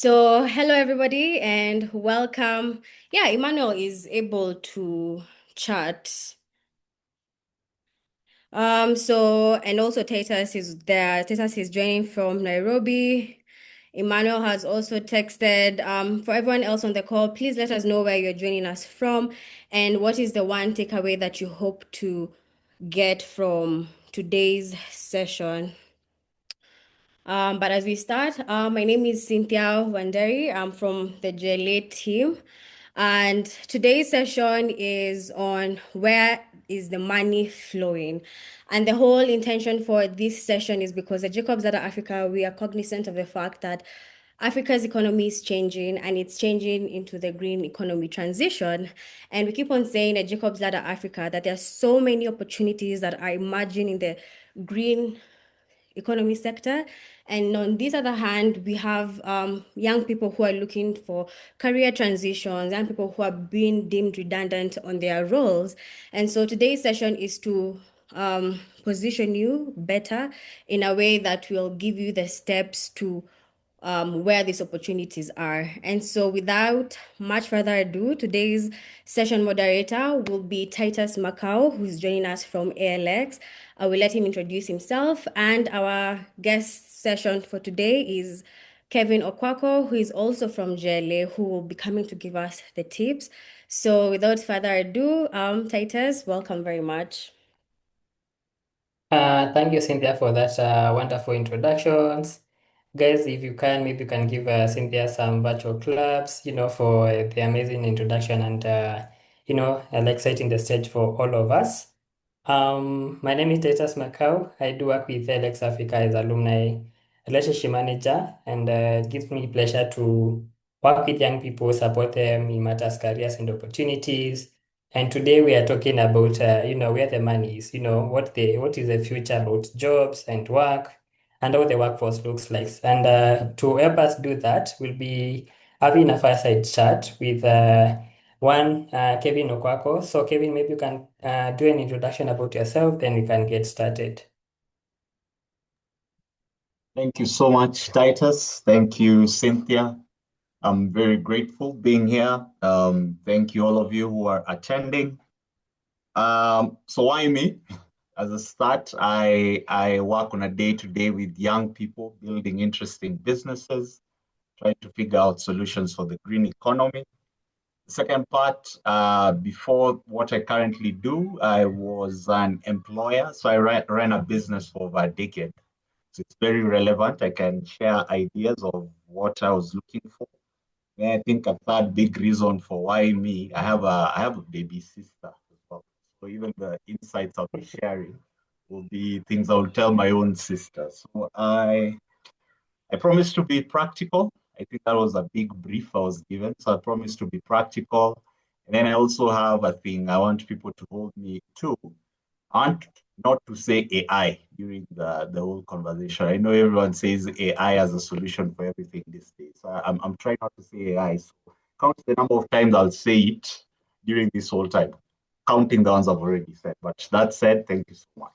Hello everybody and welcome. Yeah, Emmanuel is able to chat. And also Titus is there. Titus is joining from Nairobi. Emmanuel has also texted. For everyone else on the call, please let us know where you're joining us from and what is the one takeaway that you hope to get from today's session. But as we start, my name is Cynthia Wanderi. I'm from the GLA team. And today's session is on where is the money flowing. And the whole intention for this session is because at Jacobs Ladder Africa, we are cognizant of the fact that Africa's economy is changing and it's changing into the green economy transition. And we keep on saying at Jacobs Ladder Africa that there are so many opportunities that are emerging in the green economy sector. And on this other hand, we have young people who are looking for career transitions, young people who are being deemed redundant on their roles. And so today's session is to position you better in a way that will give you the steps to where these opportunities are. And so, without much further ado, today's session moderator will be Titus Macau, who's joining us from ALX. I will let him introduce himself. And our guest session for today is Kevin Okwako, who is also from GLA, who will be coming to give us the tips. So, without further ado, Titus, welcome very much. Thank you, Cynthia, for that wonderful introductions. Guys, if you can, maybe you can give Cynthia some virtual claps, for the amazing introduction and, like setting the stage for all of us. My name is Titus Macau. I do work with Alex Africa as alumni relationship manager, and it gives me pleasure to work with young people, support them in matters, careers, and opportunities. And today we are talking about, where the money is, what is the future about jobs and work and how the workforce looks like. And to help us do that, we'll be having a fireside chat with Kevin Okwako. So Kevin, maybe you can do an introduction about yourself, then we can get started. Thank you so much, Titus. Thank you, Cynthia. I'm very grateful being here. Thank you all of you who are attending. So why me? As a start, I work on a day-to-day with young people building interesting businesses, trying to figure out solutions for the green economy. The second part, before what I currently do, I was an employer. So I ran a business for over a decade. So it's very relevant. I can share ideas of what I was looking for. And I think a third big reason for why me, I have a baby sister as well. So even the insights I'll be sharing will be things I'll tell my own sister. So I promised to be practical. I think that was a big brief I was given. So I promised to be practical. And then I also have a thing I want people to hold me to. I want not to say AI during the whole conversation. I know everyone says AI as a solution for everything these days. So I'm trying not to say AI. So count the number of times I'll say it during this whole time, counting the ones I've already said. But that said, thank you so much.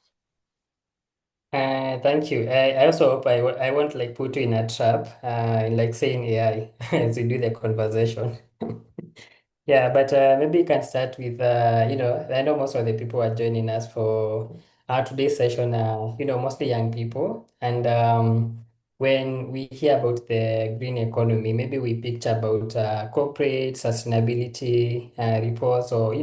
Thank you. I also hope I won't like put you in a trap in like saying AI as we do the conversation. Yeah, but maybe you can start with, I know most of the people are joining us for our today's session, mostly young people. And when we hear about the green economy, maybe we picture about corporate sustainability reports or,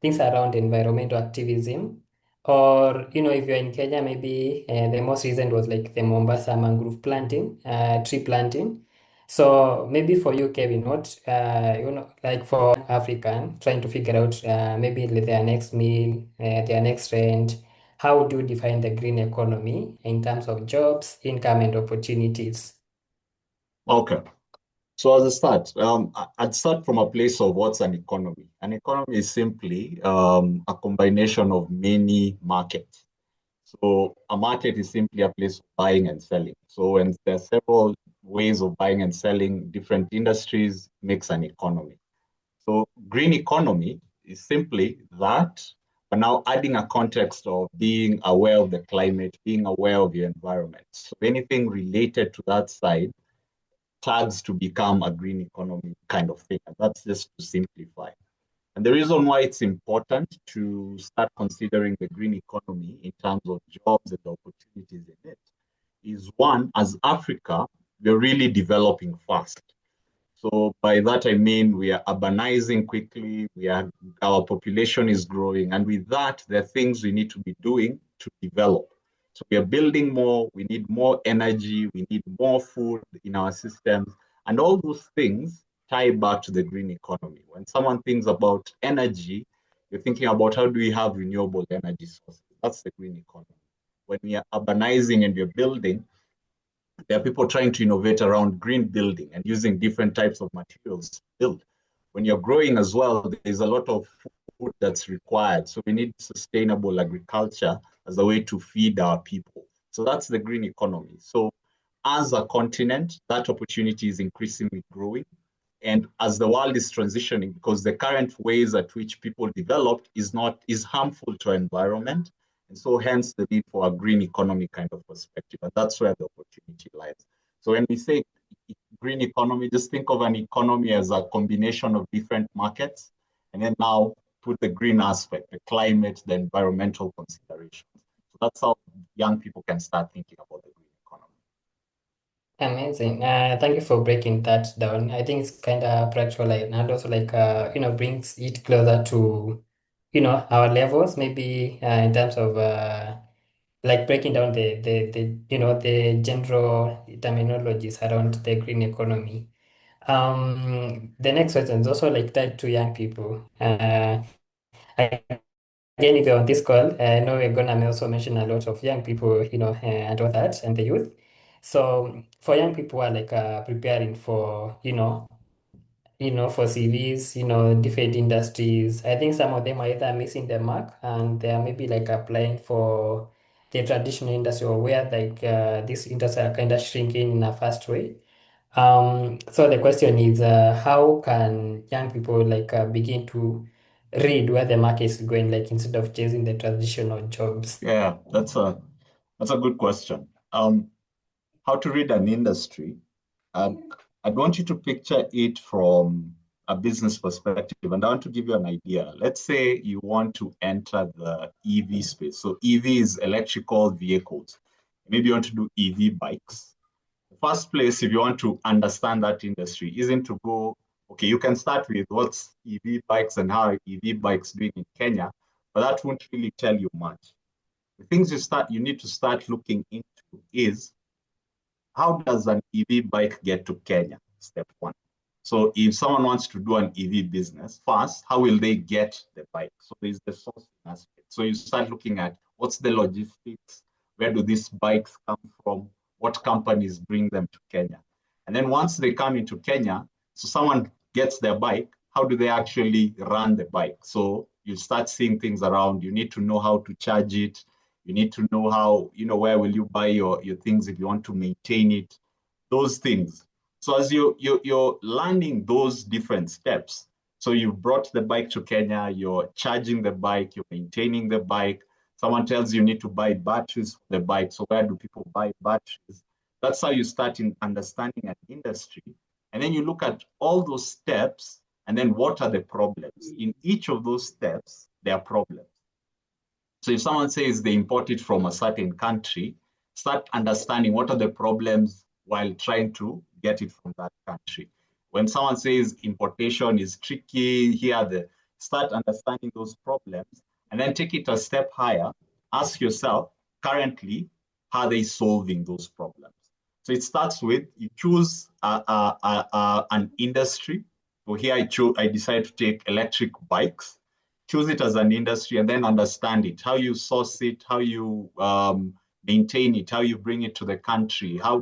things around environmental activism. Or, if you're in Kenya, maybe the most recent was like the Mombasa mangrove planting, tree planting. So maybe for you, Kevin, what like for African trying to figure out maybe their next meal, their next rent, how do you define the green economy in terms of jobs, income, and opportunities? Okay. So as a start, I'd start from a place of what's an economy. An economy is simply a combination of many markets. So a market is simply a place of buying and selling. So when there are several ways of buying and selling different industries, makes an economy. So green economy is simply that, but now adding a context of being aware of the climate, being aware of your environment. So anything related to that side tags to become a green economy kind of thing. And that's just to simplify. And the reason why it's important to start considering the green economy in terms of jobs and opportunities in it is one, as Africa, we're really developing fast. So by that I mean we are urbanizing quickly, our population is growing, and with that, there are things we need to be doing to develop. So we are building more, we need more energy, we need more food in our systems, and all those things tie back to the green economy. When someone thinks about energy, you're thinking about how do we have renewable energy sources. That's the green economy. When we are urbanizing and we're building, there are people trying to innovate around green building and using different types of materials to build. When you're growing as well, there's a lot of food that's required. So we need sustainable agriculture as a way to feed our people. So that's the green economy. So as a continent, that opportunity is increasingly growing. And as the world is transitioning, because the current ways at which people developed is harmful to our environment, and so hence the need for a green economy kind of perspective. And that's where the opportunity lies. So when we say green economy, just think of an economy as a combination of different markets, and then now put the green aspect, the climate, the environmental considerations. So that's how young people can start thinking about the green economy. Amazing. Thank you for breaking that down. I think it's kind of practical and also like brings it closer to our levels, maybe in terms of like breaking down the general terminologies around the green economy. The next question is also like tied to young people. Again, if you're on this call, I know we're gonna also mention a lot of young people, and all that, and the youth. So for young people who are like preparing for, for CVs, different industries, I think some of them are either missing the mark and they are maybe like applying for the traditional industry or where like these industries are kind of shrinking in a fast way. So the question is, how can young people like begin to read where the market is going, like instead of chasing the traditional jobs? Yeah, that's a good question. How to read an industry. Um, I'd want you to picture it from a business perspective, and I want to give you an idea. Let's say you want to enter the EV space. So EV is electrical vehicles. Maybe you want to do EV bikes. The first place, if you want to understand that industry, isn't to go, okay, you can start with what's EV bikes and how EV bikes doing in Kenya, but that won't really tell you much. The things you need to start looking into is how does an EV bike get to Kenya? Step one. So if someone wants to do an EV business, first, how will they get the bike? So there's the sourcing aspect. So you start looking at what's the logistics, where do these bikes come from, what companies bring them to Kenya. And then once they come into Kenya, so someone gets their bike, how do they actually run the bike? So you start seeing things around, you need to know how to charge it, you need to know how, where will you buy your things if you want to maintain it, those things. So as you're learning those different steps, so you've brought the bike to Kenya, you're charging the bike, you're maintaining the bike. Someone tells you need to buy batteries for the bike. So where do people buy batteries? That's how you start in understanding an industry. And then you look at all those steps, and then what are the problems? In each of those steps, there are problems. So if someone says they import it from a certain country, start understanding what are the problems while trying to get it from that country. When someone says importation is tricky, start understanding those problems and then take it a step higher. Ask yourself, currently, how are they solving those problems? So it starts with you choose an industry. So here I decided to take electric bikes. Choose it as an industry and then understand it, how you source it, how you maintain it, how you bring it to the country, how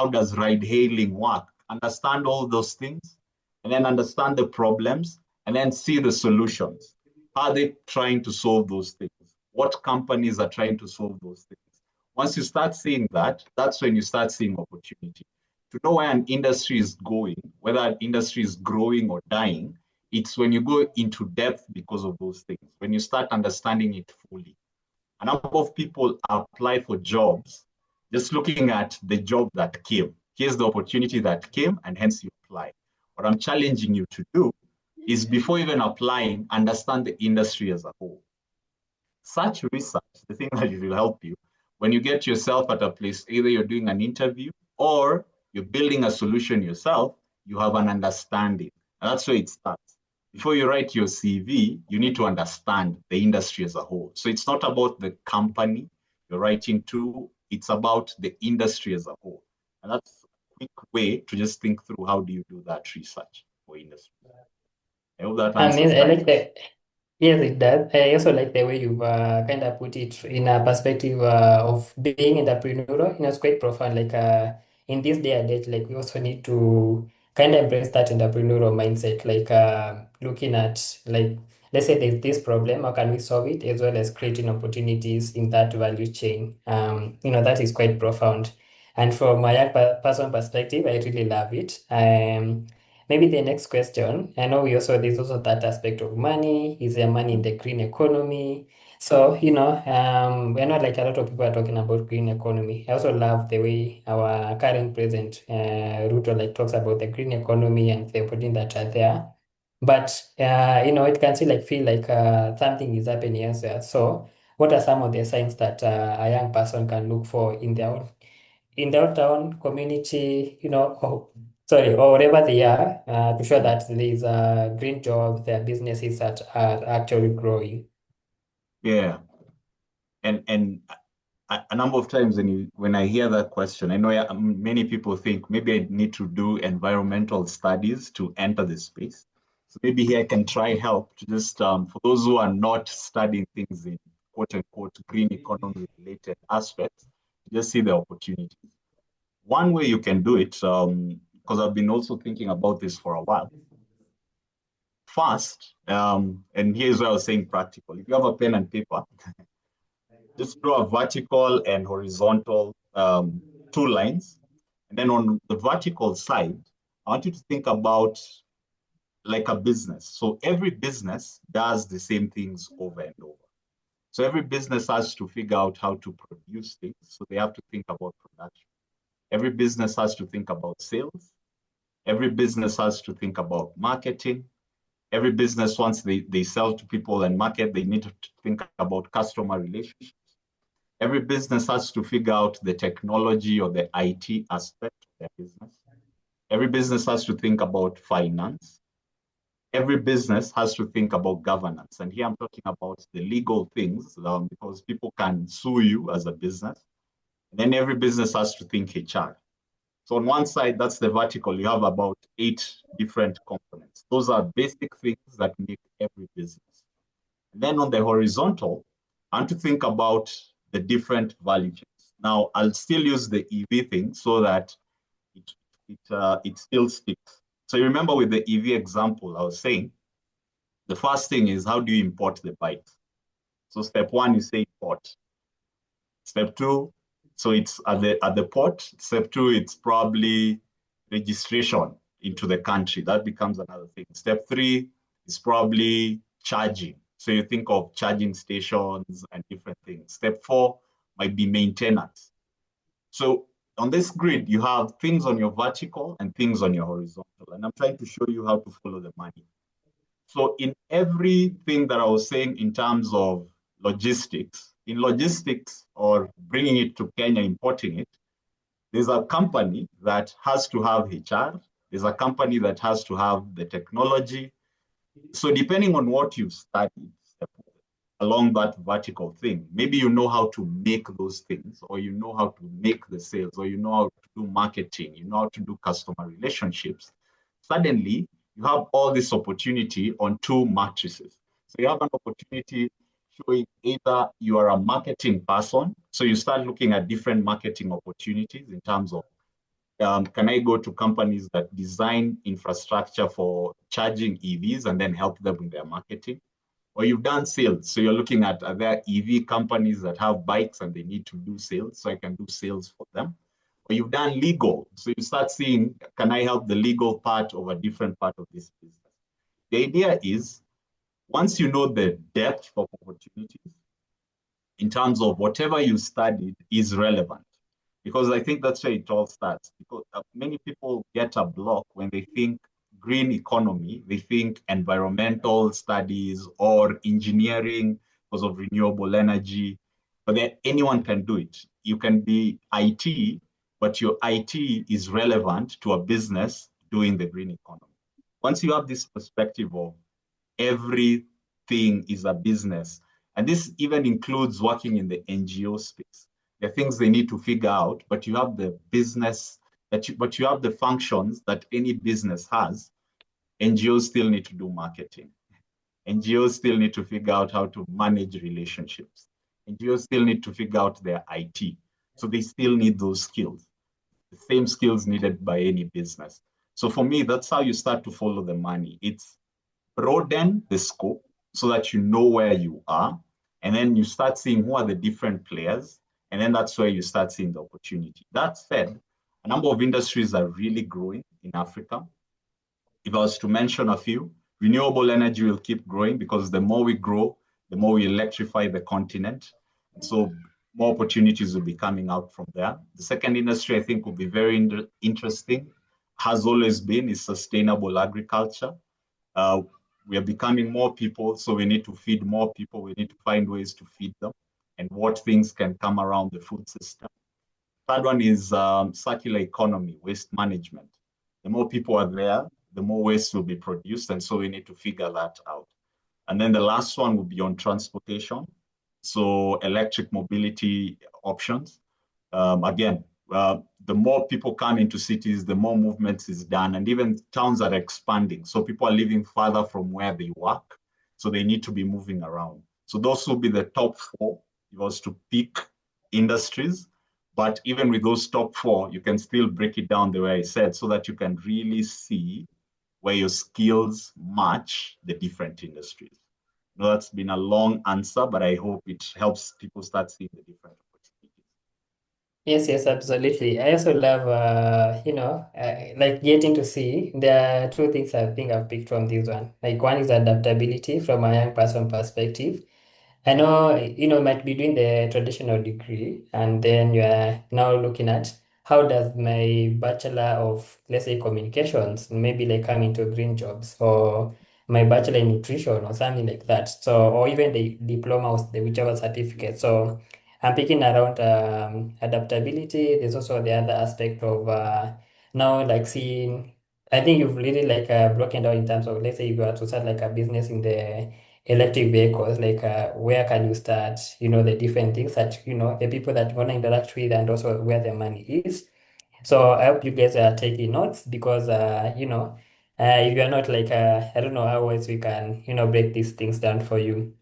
does ride hailing work? Understand all those things and then understand the problems and then see the solutions. How are they trying to solve those things? What companies are trying to solve those things? Once you start seeing that, that's when you start seeing opportunity. To know where an industry is going, whether an industry is growing or dying, it's when you go into depth because of those things, when you start understanding it fully. A number of people apply for jobs just looking at the job that came. Here's the opportunity that came, and hence you apply. What I'm challenging you to do is before even applying, understand the industry as a whole. Such research, the thing that will help you when you get yourself at a place, either you're doing an interview or you're building a solution yourself, you have an understanding. And that's where it starts. Before you write your CV, you need to understand the industry as a whole. So it's not about the company you're writing to, it's about the industry as a whole. And that's a quick way to just think through how do you do that research for industry. I hope that And answers I that. like the Yes, it does. I also like the way you've kind of put it in a perspective of being entrepreneurial. It's quite profound. Like in this day and age, like we also need to kind of embrace that entrepreneurial mindset. Like looking at like let's say there's this problem, how can we solve it, as well as creating opportunities in that value chain. That is quite profound. And from a young person perspective, I really love it. Maybe the next question, I know there's also that aspect of money. Is there money in the green economy? So, we know like a lot of people are talking about green economy. I also love the way our current president, Ruto, like talks about the green economy and the opportunities that are there. But, it can still like feel like something is happening elsewhere. So, what are some of the signs that a young person can look for in their town, community, or wherever they are, to show that there is a green job, there are businesses that are actually growing. Yeah. And a number of times when I hear that question, I know many people think maybe I need to do environmental studies to enter the space. So maybe here I can try help to just for those who are not studying things in quote unquote green economy related aspects, just see the opportunities. One way you can do it, because I've been also thinking about this for a while. First, and here's where I was saying practical. If you have a pen and paper, just draw a vertical and horizontal two lines. And then on the vertical side, I want you to think about like a business. So every business does the same things over and over. So every business has to figure out how to produce things. So they have to think about production. Every business has to think about sales. Every business has to think about marketing. Every business, once they sell to people and market, they need to think about customer relationships. Every business has to figure out the technology or the IT aspect of their business. Every business has to think about finance. Every business has to think about governance. And here I'm talking about the legal things because people can sue you as a business. And then every business has to think HR. So on one side, that's the vertical. You have about 8 different components. Those are basic things that make every business. And then on the horizontal, I want to think about the different value chains. Now, I'll still use the EV thing so that it still sticks. So you remember with the EV example, I was saying, the first thing is how do you import the bike? So step one, you say import. Step two, so it's at the port. Step two, it's probably registration into the country. That becomes another thing. Step three is probably charging. So you think of charging stations and different things. Step four might be maintenance. So on this grid, you have things on your vertical and things on your horizontal. And I'm trying to show you how to follow the money. So in everything that I was saying in terms of logistics, in logistics or bringing it to Kenya, importing it, there's a company that has to have HR. There's a company that has to have the technology. So depending on what you've studied along that vertical thing, maybe you know how to make those things, or you know how to make the sales, or you know how to do marketing, you know how to do customer relationships. Suddenly, you have all this opportunity on 2 matrices. So you have an opportunity showing either you are a marketing person, so you start looking at different marketing opportunities in terms of can I go to companies that design infrastructure for charging EVs and then help them with their marketing? Or you've done sales, so you're looking at other EV companies that have bikes and they need to do sales, so I can do sales for them. Or you've done legal, so you start seeing, can I help the legal part of a different part of this business? The idea is, once you know the depth of opportunities, in terms of whatever you studied is relevant. because I think that's where it all starts. Because many people get a block when they think green economy, they think environmental studies or engineering because of renewable energy, but then anyone can do it. You can be IT, but your IT is relevant to a business doing the green economy. Once you have this perspective of everything is a business, and this even includes working in the NGO space. There are things they need to figure out, but you have the business but you have the functions that any business has. NGOs still need to do marketing. NGOs still need to figure out how to manage relationships. NGOs still need to figure out their IT. So they still need those skills, the same skills needed by any business. So for me, that's how you start to follow the money. It's broaden the scope so that you know where you are. And then you start seeing who are the different players. And then that's where you start seeing the opportunity. That said, a number of industries are really growing in Africa. If I was to mention a few, renewable energy will keep growing because the more we grow, the more we electrify the continent. And so more opportunities will be coming out from there. The second industry I think will be very interesting, has always been, is sustainable agriculture. Uh, we are becoming more people, so we need to feed more people. We need to find ways to feed them and what things can come around the food system. Third one is circular economy, waste management. The more people are there, the more waste will be produced, and so we need to figure that out. And then the last one will be on transportation, so electric mobility options. Again, the more people come into cities, the more movements is done, and even towns are expanding. So people are living farther from where they work, so they need to be moving around. So those will be the top four if I was to pick industries. But even with those top four, you can still break it down the way I said, so that you can really see where your skills match the different industries. No, that's been a long answer, but I hope it helps people start seeing the different opportunities. Yes, yes, absolutely. I also love, like getting to see there are two things I think I've picked from this one. Like one is adaptability from a young person perspective. I know, might be doing the traditional degree, and then you are now looking at how does my bachelor of, let's say, communications, maybe like come into green jobs, or my bachelor in nutrition or something like that. So, or even the diploma or the whichever certificate. So I'm picking around adaptability. There's also the other aspect of now like seeing, I think you've really like broken down in terms of, let's say, if you were to start like a business in the electric vehicles, like where can you start, the different things that, the people that you want to interact with, and also where the money is. So I hope you guys are taking notes because, if you're not like, I don't know how else we can, break these things down for you.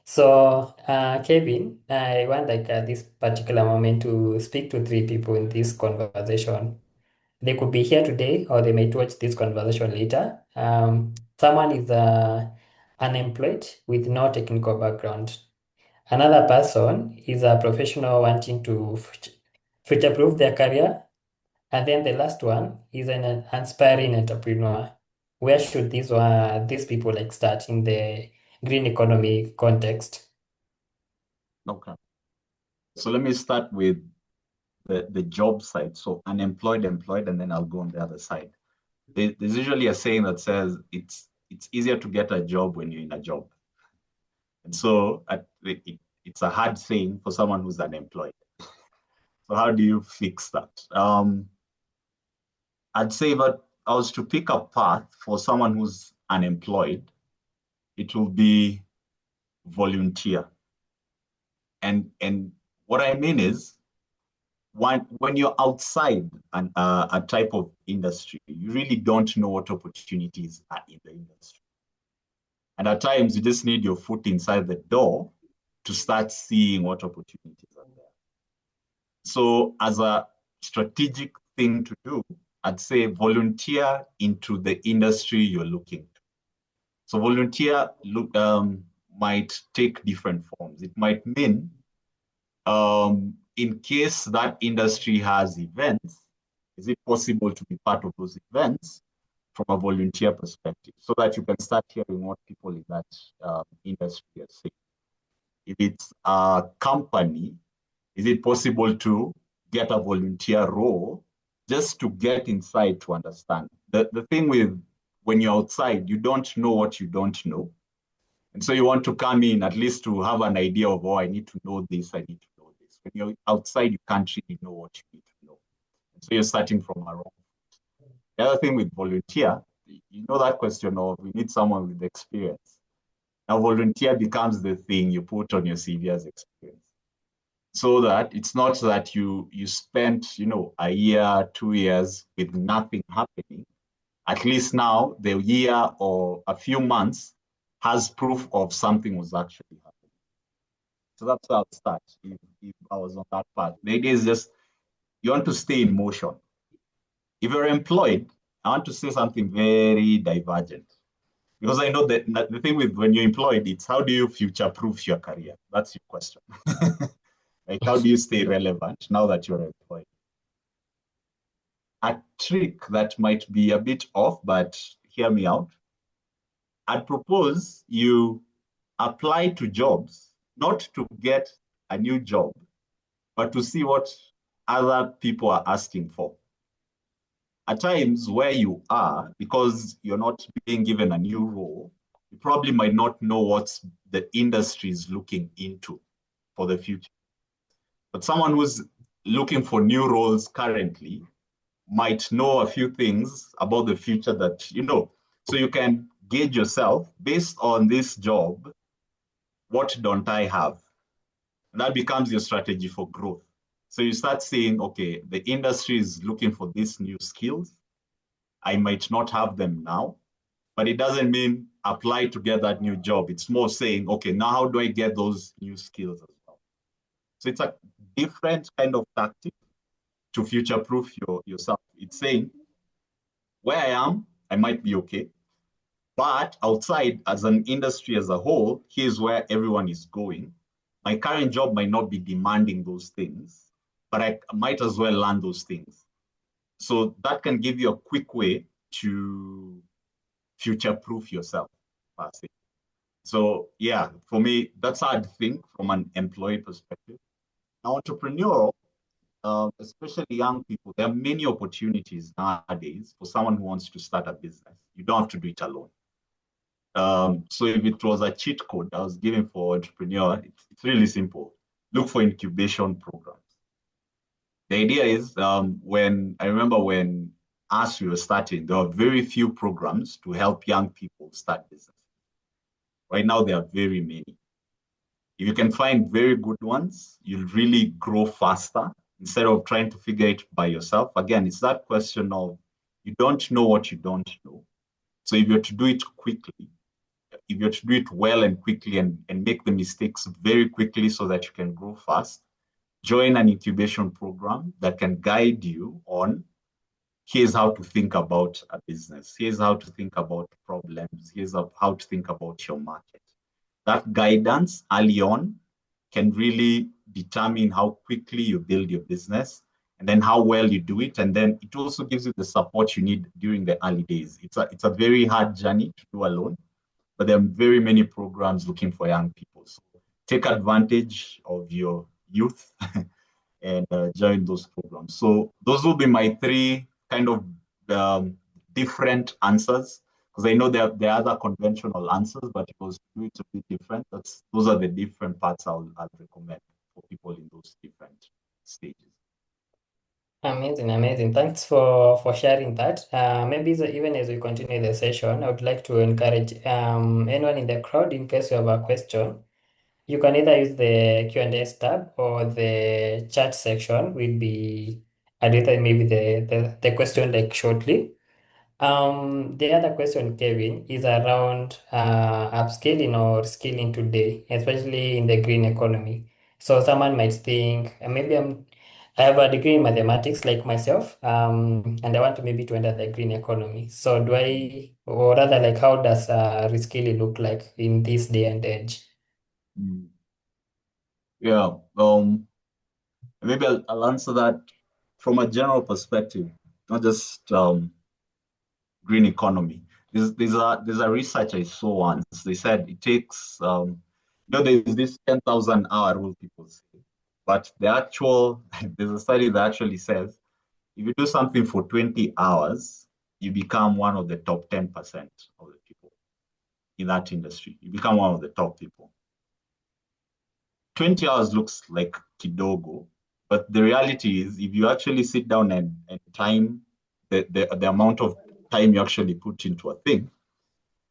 So, Kevin, I want like this particular moment to speak to three people in this conversation. They could be here today or they might watch this conversation later. Someone is unemployed with no technical background. Another person is a professional wanting to future-proof their career. And then the last one is an aspiring entrepreneur. Where should these people like start in the green economy context? Okay. So let me start with the job side. So unemployed, employed, and then I'll go on the other side. There's usually a saying that says it's easier to get a job when you're in a job. And so it's a hard saying for someone who's unemployed. So how do you fix that? I'd say that I was to pick a path for someone who's unemployed, it will be volunteer. And what I mean is when you're outside a type of industry, you really don't know what opportunities are in the industry. And at times you just need your foot inside the door to start seeing what opportunities are there. So as a strategic thing to do, I'd say volunteer into the industry you're looking to. So volunteer might take different forms. It might mean in case that industry has events, is it possible to be part of those events from a volunteer perspective so that you can start hearing what people in that industry are saying? If it's a company, is it possible to get a volunteer role just to get inside to understand. The thing with when you're outside, you don't know what you don't know. And so you want to come in at least to have an idea of, oh, I need to know this, I need to know this. When you're outside, you can't really know what you need to know. And so you're starting from a wrong. The other thing with volunteer, you know that question of we need someone with experience. Now volunteer becomes the thing you put on your CV as experience. So that it's not that you spent, a year, 2 years with nothing happening. At least now the year or a few months has proof of something was actually happening. So that's how I'll start if I was on that path. The idea is just you want to stay in motion. If you're employed, I want to say something very divergent. Because I know that the thing with when you're employed, it's how do you future-proof your career? That's your question. Like, how do you stay relevant now that you're employed? A trick that might be a bit off, but hear me out. I'd propose you apply to jobs, not to get a new job, but to see what other people are asking for. At times where you are, because you're not being given a new role, you probably might not know what the industry is looking into for the future. But someone who's looking for new roles currently might know a few things about the future that you know. So you can gauge yourself based on this job, what don't I have? And that becomes your strategy for growth. So you start saying, okay, the industry is looking for these new skills. I might not have them now, but it doesn't mean apply to get that new job. It's more saying, okay, now how do I get those new skills as well? So it's a different kind of tactic to future-proof yourself. It's saying, where I am, I might be okay. But outside, as an industry as a whole, here's where everyone is going. My current job might not be demanding those things, but I might as well learn those things. So that can give you a quick way to future-proof yourself, per se. So yeah, for me, that's how I think from an employee perspective. Now, entrepreneurial, especially young people, there are many opportunities nowadays for someone who wants to start a business. You don't have to do it alone. So if it was a cheat code I was giving for entrepreneur, it's really simple. Look for incubation programs. The idea is when I remember when as we were starting, there were very few programs to help young people start business. Right now, there are very many. If you can find very good ones, you'll really grow faster instead of trying to figure it by yourself. Again, it's that question of you don't know what you don't know. So if you're to do it quickly, if you're to do it well and quickly and make the mistakes very quickly so that you can grow fast, join an incubation program that can guide you on here's how to think about a business, here's how to think about problems, here's how to think about your market. That guidance early on can really determine how quickly you build your business and then how well you do it. And then it also gives you the support you need during the early days. It's a very hard journey to do alone, but there are very many programs looking for young people. So take advantage of your youth and join those programs. So those will be my three kind of different answers, because I know there are other conventional answers, but it was do it a bit different. Those are the different parts I'll recommend for people in those different stages. Amazing, amazing. Thanks for sharing that. Maybe even as we continue the session, I would like to encourage anyone in the crowd, in case you have a question, you can either use the Q&A tab or the chat section. Will be addressing maybe the question like shortly. The other question, Kevin, is around upscaling or skilling today, especially in the green economy. So someone might think, I have a degree in mathematics like myself, and I want to maybe to enter the green economy. So do I, or rather, like, how does reskilling look like in this day and age? Mm. Yeah, maybe I'll answer that from a general perspective, not just green economy. There's a research I saw once. They said it takes there's this 10,000 hour rule people say, but the actual, there's a study that actually says if you do something for 20 hours, you become one of the top 10% of the people in that industry. You become one of the top people. 20 hours looks like kidogo, but the reality is if you actually sit down and time the amount of time you actually put into a thing,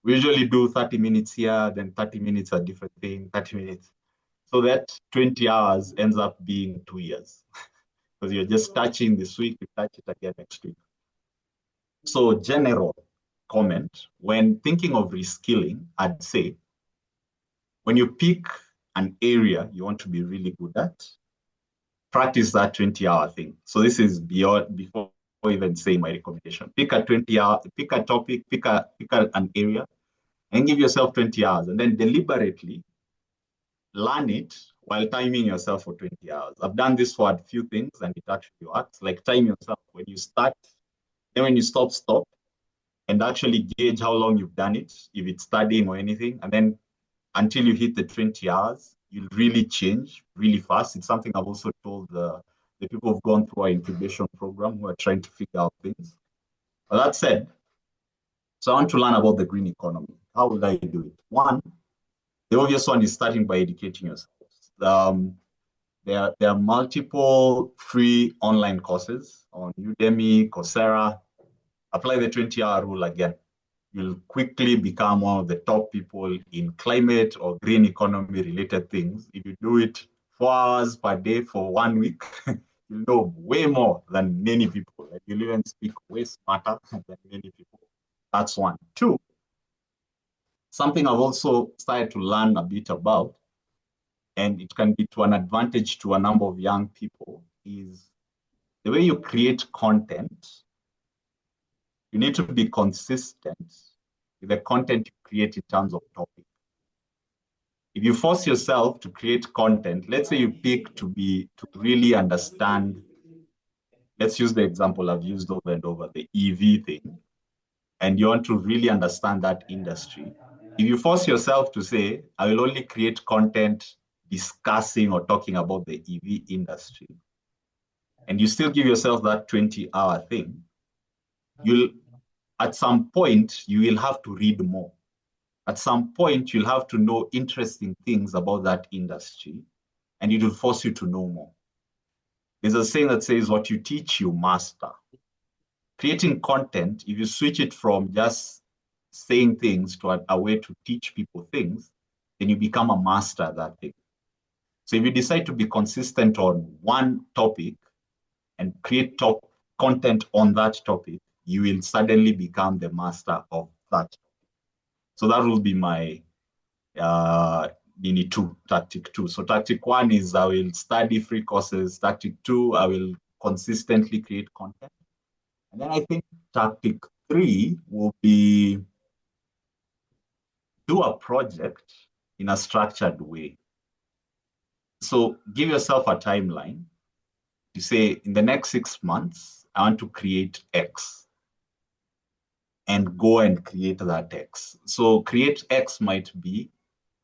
we usually do 30 minutes here, then 30 minutes a different thing, 30 minutes. So that 20 hours ends up being 2 years because you're just touching this week, you touch it again next week. So general comment, when thinking of reskilling, I'd say when you pick an area you want to be really good at, practice that 20-hour thing. So this is beyond before even saying my recommendation. Pick a 20-hour, pick a topic, pick an area, and give yourself 20 hours, and then deliberately learn it while timing yourself for 20 hours. I've done this for a few things, and it actually works. Like time yourself when you start, then when you stop, and actually gauge how long you've done it, if it's studying or anything, and then until you hit the 20 hours, you'll really change really fast. It's something I've also told the people who've gone through our incubation program who are trying to figure out things. But that said, so I want to learn about the green economy. How will I do it? One, the obvious one is starting by educating yourself. There are multiple free online courses on Udemy, Coursera. Apply the 20-hour rule again. You'll quickly become one of the top people in climate or green economy related things. If you do it 4 hours per day for 1 week, you'll know way more than many people. Like you'll even speak way smarter than many people. That's one. Two, something I've also started to learn a bit about, and it can be to an advantage to a number of young people, is the way you create content. You need to be consistent with the content you create in terms of topic. If you force yourself to create content, let's say you pick to really understand, let's use the example I've used over and over, the EV thing, and you want to really understand that industry. If you force yourself to say, I will only create content discussing or talking about the EV industry, and you still give yourself that 20-hour thing, you'll at some point you will have to read more. At some point, you'll have to know interesting things about that industry, and it will force you to know more. There's a saying that says, what you teach, you master. Creating content, if you switch it from just saying things to a way to teach people things, then you become a master at that thing. So if you decide to be consistent on one topic and create top content on that topic, you will suddenly become the master of that. So that will be my tactic two. So tactic one is I will study free courses. Tactic two, I will consistently create content. And then I think tactic three will be do a project in a structured way. So give yourself a timeline. You say in the next 6 months, I want to create X, and go and create that X. So create X might be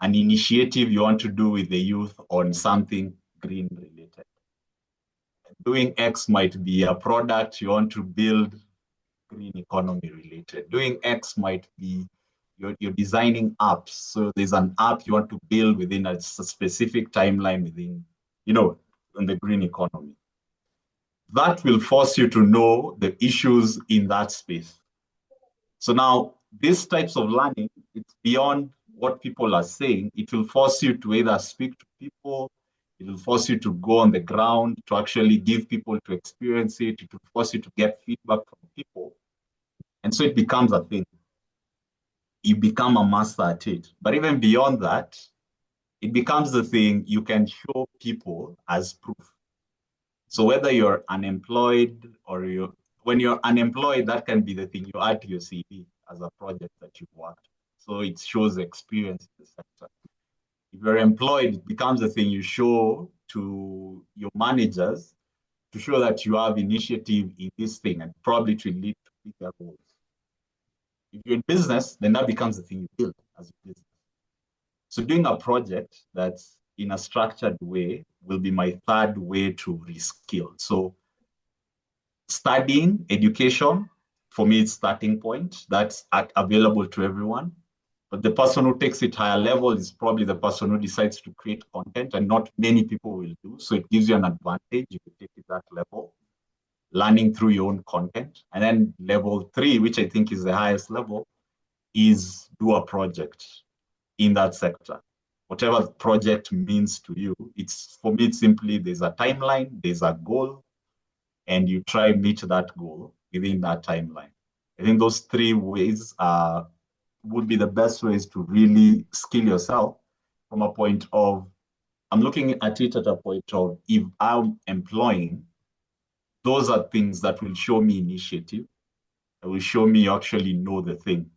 an initiative you want to do with the youth on something green related. Doing X might be a product you want to build green economy related. Doing X might be you're designing apps. So there's an app you want to build within a specific timeline within, in the green economy. That will force you to know the issues in that space. So now these types of learning, it's beyond what people are saying. It will force you to either speak to people, it will force you to go on the ground to actually give people to experience it. It will force you to get feedback from people. And so it becomes a thing. You become a master at it. But even beyond that, it becomes the thing you can show people as proof. So whether you're unemployed or when you're unemployed, that can be the thing you add to your CV as a project that you've worked. So it shows experience in the sector. If you're employed, it becomes a thing you show to your managers to show that you have initiative in this thing, and probably to lead to bigger goals. If you're in business, then that becomes the thing you build as a business. So doing a project that's in a structured way will be my third way to reskill. So studying, education, for me, it's starting point. That's available to everyone. But the person who takes it higher level is probably the person who decides to create content, and not many people will do. So it gives you an advantage if you take it that level, learning through your own content. And then level 3, which I think is the highest level, is do a project in that sector. Whatever project means to you, it's for me, it's simply there's a timeline, there's a goal, and you try meet that goal within that timeline. I think those 3 ways would be the best ways to really skill yourself from a point of, I'm looking at it at a point of, if I'm employing, those are things that will show me initiative, that will show me you actually know the thing.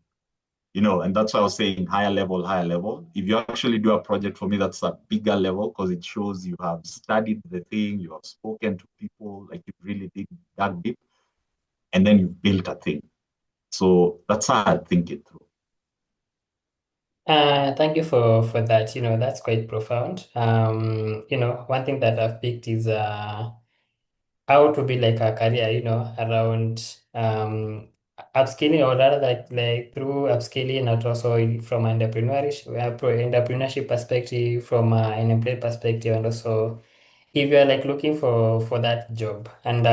And that's why I was saying higher level, higher level. If you actually do a project for me, that's a bigger level because it shows you have studied the thing, you have spoken to people, like you really dug deep, and then you built a thing. So that's how I think it through. Thank you for that. That's quite profound. One thing that I've picked is how to be like a career, around upskilling, or rather like through upskilling, and also from entrepreneurship perspective, from an employee perspective, and also if you're like looking for that job. And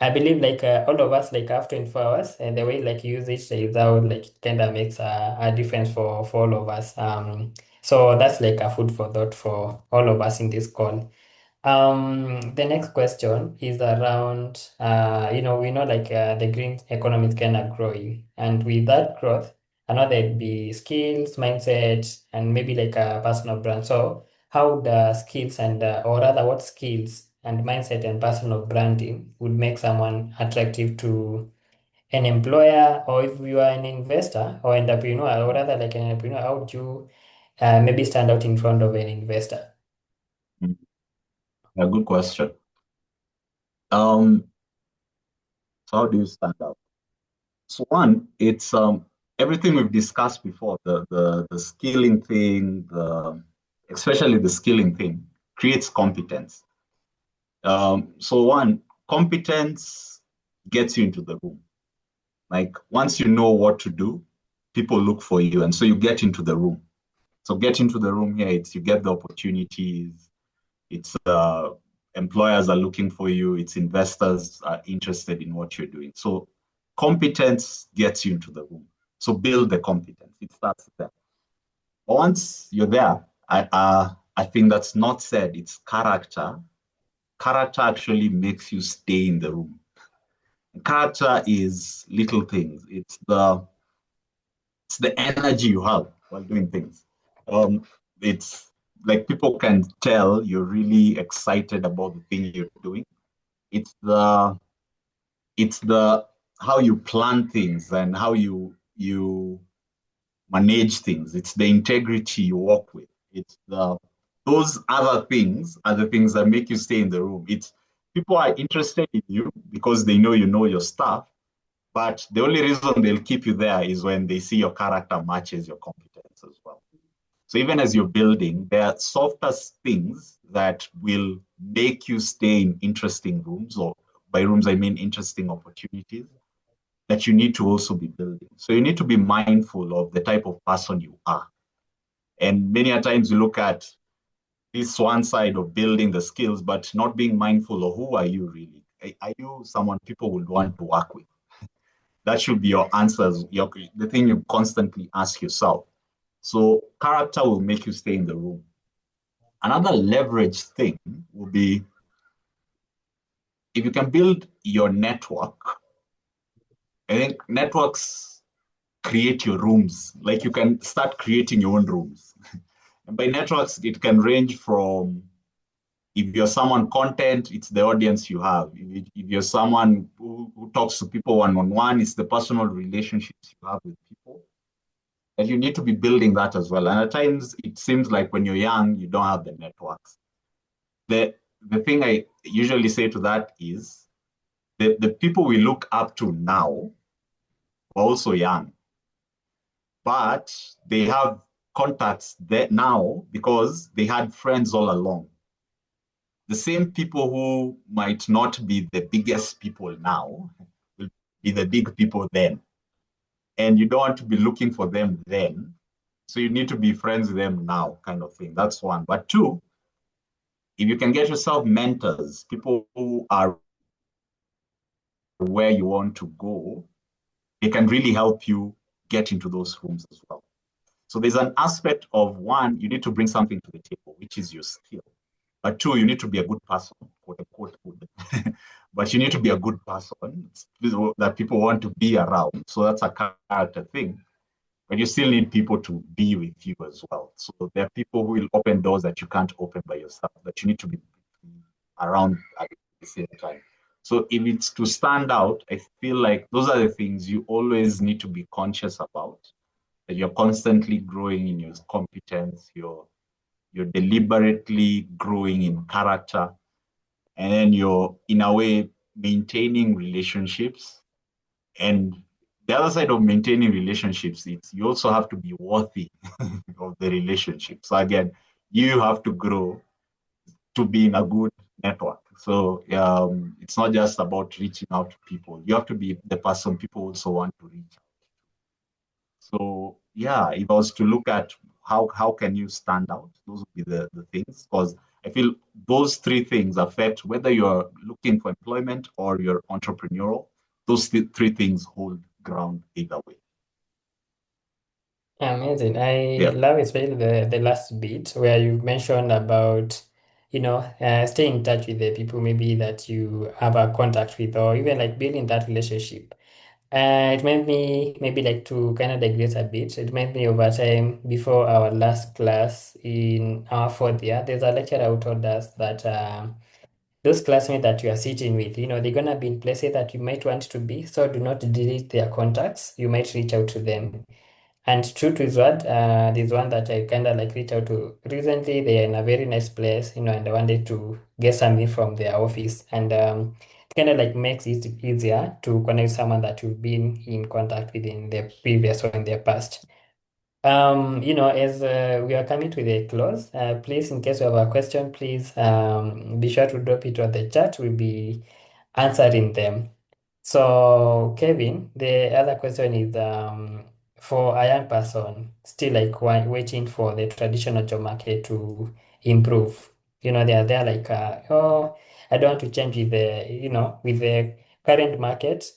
I believe like all of us like have 24 hours, and the way like you use it is how like kind of makes a difference for all of us. So that's like a food for thought for all of us in this call. The next question is around, we know like the green economy is kind of growing, and with that growth, I know there'd be skills, mindset, and maybe like a personal brand. So, how the skills and, or rather, what skills and mindset and personal branding would make someone attractive to an employer, or if you are an investor or entrepreneur, or rather like an entrepreneur, how would you maybe stand out in front of an investor? A good question. So how do you stand out? So one, it's everything we've discussed before, the skilling thing, especially the skilling thing, creates competence. So one, competence gets you into the room. Like once you know what to do, people look for you, and so you get into the room. So get into the room here, it's you get the opportunities, it's employers are looking for you, it's investors are interested in what you're doing. So competence gets you into the room. So build the competence. It starts there. Once you're there, I think that's not said. It's character. Character actually makes you stay in the room. Character is little things. It's the energy you have while doing things. It's like people can tell you're really excited about the thing you're doing. It's the how you plan things and how you manage things. It's the integrity you work with. It's those other things are the things that make you stay in the room. It's people are interested in you because they know your stuff, but the only reason they'll keep you there is when they see your character matches your competence as well. So even as you're building, there are softer things that will make you stay in interesting rooms, or by rooms I mean interesting opportunities that you need to also be building. So you need to be mindful of the type of person you are. And many a times you look at this one side of building the skills, but not being mindful of who are you really? Are you someone people would want to work with? That should be your answers, the thing you constantly ask yourself. So character will make you stay in the room. Another leverage thing will be if you can build your network. I think networks create your rooms. Like you can start creating your own rooms. And by networks, it can range from if you're someone content, it's the audience you have. If you're someone who talks to people one-on-one, it's the personal relationships you have with people. And you need to be building that as well. And at times, it seems like when you're young, you don't have the networks. The thing I usually say to that is the people we look up to now are also young, but they have contacts there now because they had friends all along. The same people who might not be the biggest people now will be the big people then. And you don't want to be looking for them then. So you need to be friends with them now, kind of thing. That's one. But two, if you can get yourself mentors, people who are where you want to go, they can really help you get into those rooms as well. So there's an aspect of one, you need to bring something to the table, which is your skill. But two, you need to be a good person, quote unquote, good. But you need to be a good person that people want to be around. So that's a character thing. But you still need people to be with you as well. So there are people who will open doors that you can't open by yourself, that you need to be around at the same time. So if it's to stand out, I feel like those are the things you always need to be conscious about. That you're constantly growing in your competence, you're deliberately growing in character, and then you're in a way maintaining relationships. And the other side of maintaining relationships is you also have to be worthy of the relationship. So again, you have to grow to be in a good network. So it's not just about reaching out to people. You have to be the person people also want to reach out. So yeah, if I was to look at how can you stand out, those would be the things, because I feel those three things affect whether you're looking for employment or you're entrepreneurial. Those three things hold ground either way. Amazing. I Yeah. love especially the last bit where you mentioned about, staying in touch with the people maybe that you have a contact with, or even like building that relationship. It made me maybe like to kind of digress a bit. It made me over time before our last class in our fourth year. There's a lecturer who told us that those classmates that you are sitting with, they're gonna be in places that you might want to be. So do not delete their contacts. You might reach out to them. And true to his word, there's one that I kind of like reached out to recently. They're in a very nice place, and I wanted to get something from their office. And it kind of like makes it easier to connect someone that you've been in contact with in the previous or in their past. As we are coming to the close, please, in case you have a question, please be sure to drop it on the chat. We'll be answering them. So, Kevin, the other question is for a young person still like waiting for the traditional job market to improve. They are there like, oh, I don't want to change with the current market.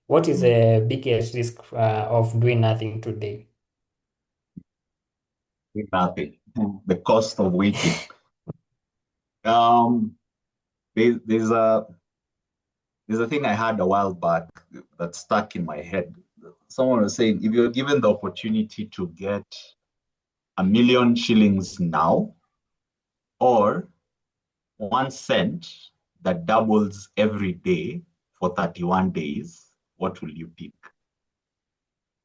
What is the biggest risk of doing nothing today? Nothing. The cost of waiting. Um, there's a thing I had a while back that stuck in my head. Someone was saying, if you're given the opportunity to get 1,000,000 shillings now, or 1 cent that doubles every day for 31 days, what will you pick?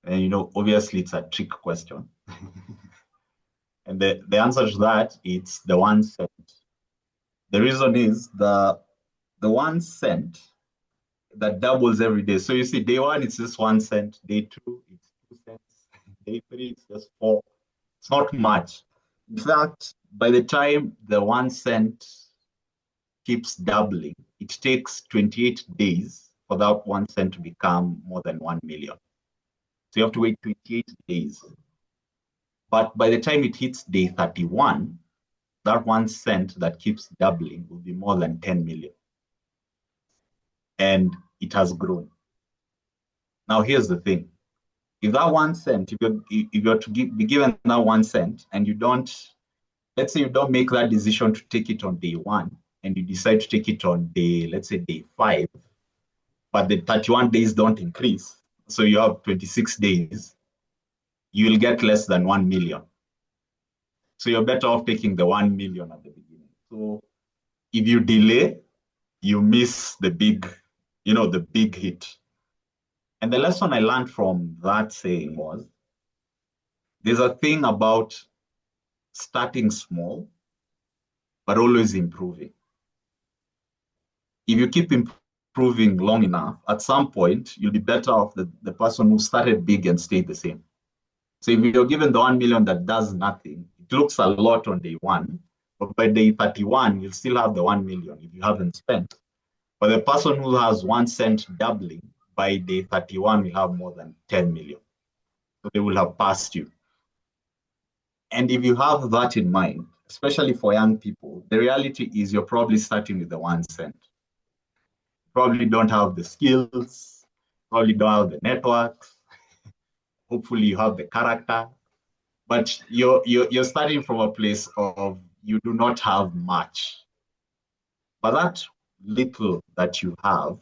And obviously it's a trick question. And the answer to that, it's the 1 cent. The reason is the 1 cent that doubles every day. So you see, day one, it's just 1 cent. Day two, it's 2 cents. Day three, it's just four. It's not much. In fact, by the time the 1 cent keeps doubling, it takes 28 days for that 1 cent to become more than 1 million. So you have to wait 28 days. But by the time it hits day 31, that 1 cent that keeps doubling will be more than 10 million. And it has grown. Now, here's the thing. If that 1 cent, if you're to be given that 1 cent and you don't, let's say you don't make that decision to take it on day one and you decide to take it on day, let's say day five, but the 31 days don't increase. So you have 26 days, you will get less than 1 million. So you're better off taking the 1 million at the beginning. So if you delay, you miss the big hit. And the lesson I learned from that saying was there's a thing about starting small, but always improving. If you keep improving long enough, at some point, you'll be better off the person who started big and stayed the same. So if you're given the 1 million that does nothing, it looks a lot on day one, but by day 31, you'll still have the 1 million if you haven't spent. But the person who has 1 cent doubling by day 31 will have more than 10 million. So they will have passed you. And if you have that in mind, especially for young people, the reality is you're probably starting with the 1 cent. Probably don't have the skills, probably don't have the networks. Hopefully you have the character, but you're starting from a place of you do not have much. But that little that you have,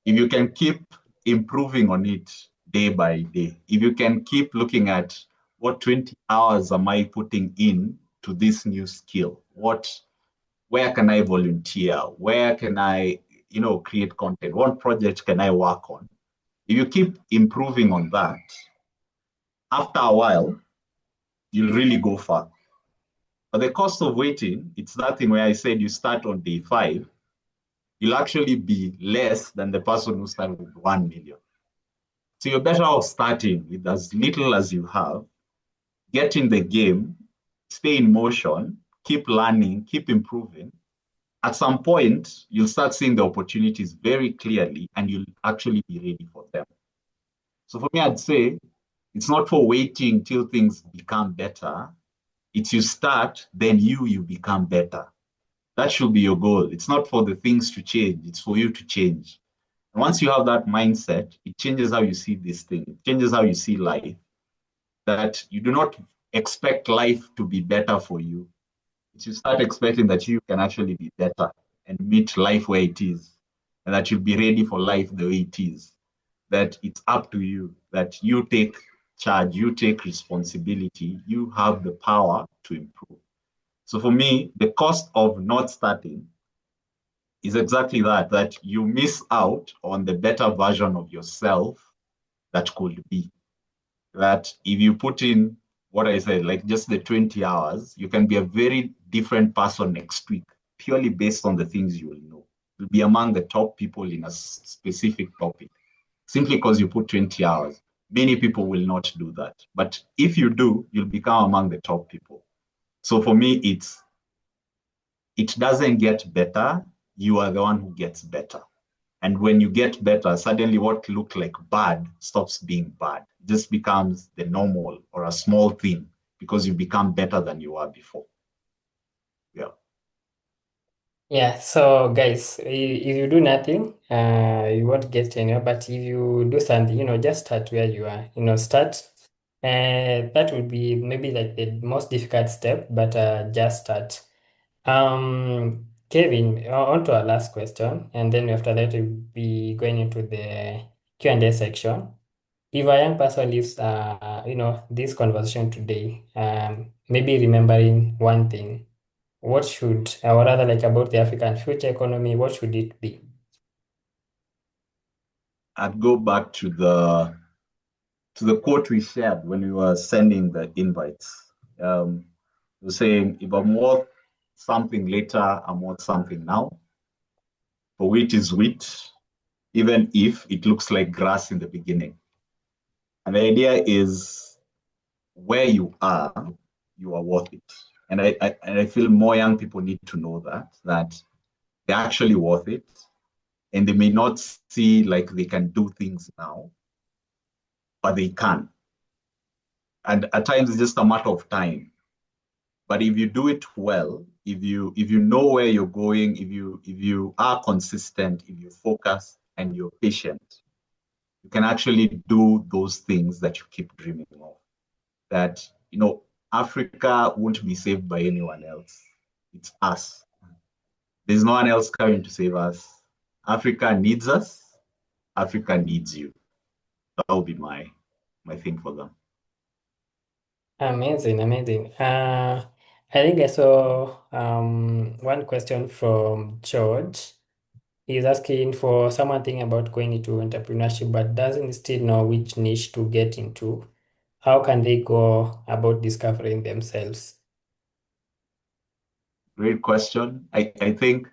if you can keep improving on it day by day, if you can keep looking at what 20 hours am I putting in to this new skill, where can I volunteer, where can I create content, what project can I work on? If you keep improving on that, after a while, you'll really go far. But the cost of waiting, it's that thing where I said you start on day 5, you'll actually be less than the person who started with 1 million. So you're better off starting with as little as you have, get in the game, stay in motion, keep learning, keep improving. At some point, you'll start seeing the opportunities very clearly and you'll actually be ready for them. So for me, I'd say it's not for waiting till things become better. It's you start, then you become better. That should be your goal. It's not for the things to change, it's for you to change. And once you have that mindset, it changes how you see this thing, it changes how you see life, that you do not expect life to be better for you. It's you start expecting that you can actually be better and meet life where it is, and that you'll be ready for life the way it is, that it's up to you, that you take charge, you take responsibility, you have the power to improve. So for me, the cost of not starting is exactly that you miss out on the better version of yourself that could be. That if you put in what I said, like just the 20 hours, you can be a very different person next week, purely based on the things you will know. You'll be among the top people in a specific topic, simply because you put 20 hours. Many people will not do that. But if you do, you'll become among the top people. So for me, it doesn't get better. You are the one who gets better. And when you get better, suddenly what looked like bad stops being bad. It just becomes the normal or a small thing because you become better than you were before. Yeah. Yeah, so guys, if you do nothing, you won't get anywhere. But if you do something, just start where you are. Start. That would be maybe like the most difficult step, but just start. Kevin, on to our last question, and then after that we'll be going into the Q&A section. If a young person leaves, this conversation today, maybe remembering one thing, what should, or rather like about the African future economy, what should it be? I'd go back to the quote we shared when we were sending the invites. We're saying, if I'm worth something later, I'm worth something now. For wheat is wheat, even if it looks like grass in the beginning. And the idea is where you are worth it. And I feel more young people need to know that they're actually worth it. And they may not see like they can do things now, but they can. And at times it's just a matter of time. But if you do it well, if you know where you're going, if you are consistent, if you focus and you're patient, you can actually do those things that you keep dreaming of. That Africa won't be saved by anyone else. It's us. There's no one else coming to save us. Africa needs us. Africa needs you. That will be my thing for them. Amazing, amazing. I think I saw one question from George. He's asking for someone thinking about going into entrepreneurship but doesn't still know which niche to get into. How can they go about discovering themselves? Great question. I think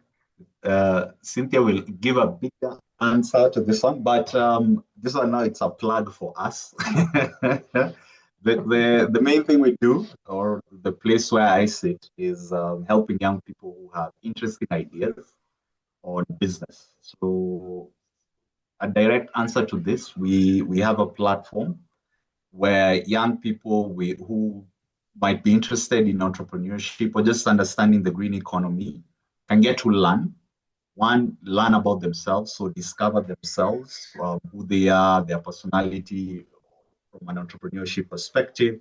Cynthia will give a bigger answer to this one, but this one now it's a plug for us. The main thing we do, or the place where I sit, is helping young people who have interesting ideas on business. So a direct answer to this, we have a platform where young people who might be interested in entrepreneurship or just understanding the green economy can get to learn. One, learn about themselves, so discover themselves, who they are, their personality from an entrepreneurship perspective.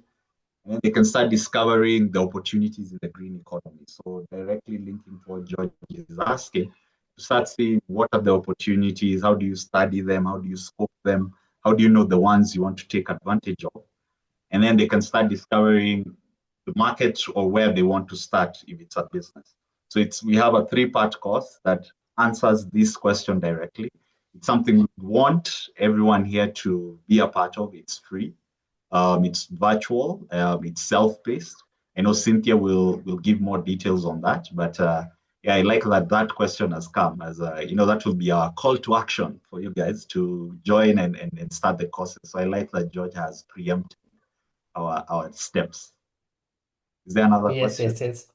And then they can start discovering the opportunities in the green economy. So directly linking to what George is asking, to start seeing what are the opportunities, how do you study them, how do you scope them, how do you know the ones you want to take advantage of? And then they can start discovering the market or where they want to start if it's a business. So we have a three-part course that answers this question directly. It's something we want everyone here to be a part of. It's free. It's virtual. It's self-paced. I know Cynthia will give more details on that, but yeah, I like that question has come as that will be our call to action for you guys to join and start the courses. So I like that George has preempted our steps. Is there another Yes, question? yes, yes.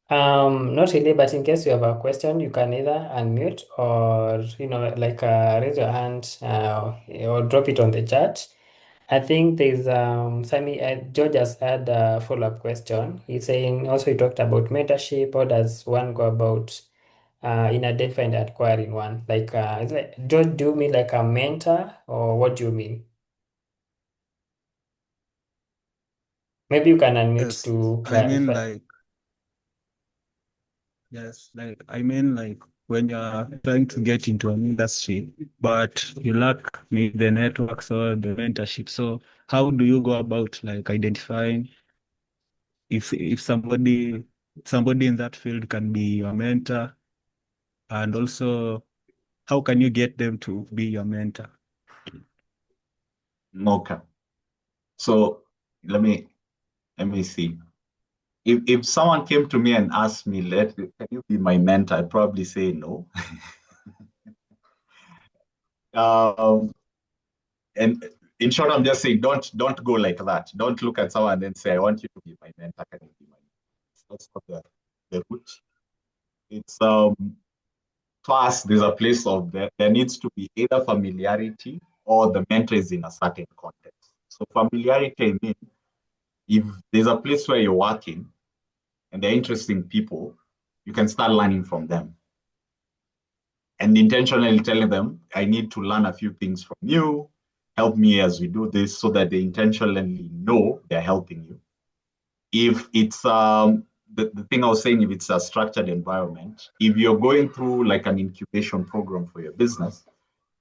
Not really, but in case you have a question, you can either unmute or, raise your hand or drop it on the chat. I think there's Sami, George has had a follow-up question. He's saying also he talked about mentorship. How does one go about in identifying and acquiring one? George, do you mean like a mentor or what do you mean? Maybe you can unmute Yes, to I mean clarify. like yes, like I mean like when you're trying to get into an industry, but you lack maybe the networks or the mentorship. So how do you go about like identifying if somebody in that field can be your mentor, and also how can you get them to be your mentor? Okay. So let me see. If someone came to me and asked me, can you be my mentor? I'd probably say no. um, and in short, I'm just saying, don't go like that. Don't look at someone and say, I want you to be my mentor. Can you be my mentor? That's not the route. It's first, there's a place of there needs to be either familiarity or the mentor is in a certain context. So familiarity, I mean, if there's a place where you're working and they're interesting people, you can start learning from them. And intentionally telling them, I need to learn a few things from you. Help me as we do this so that they intentionally know they're helping you. If it's the thing I was saying, if it's a structured environment, if you're going through like an incubation program for your business,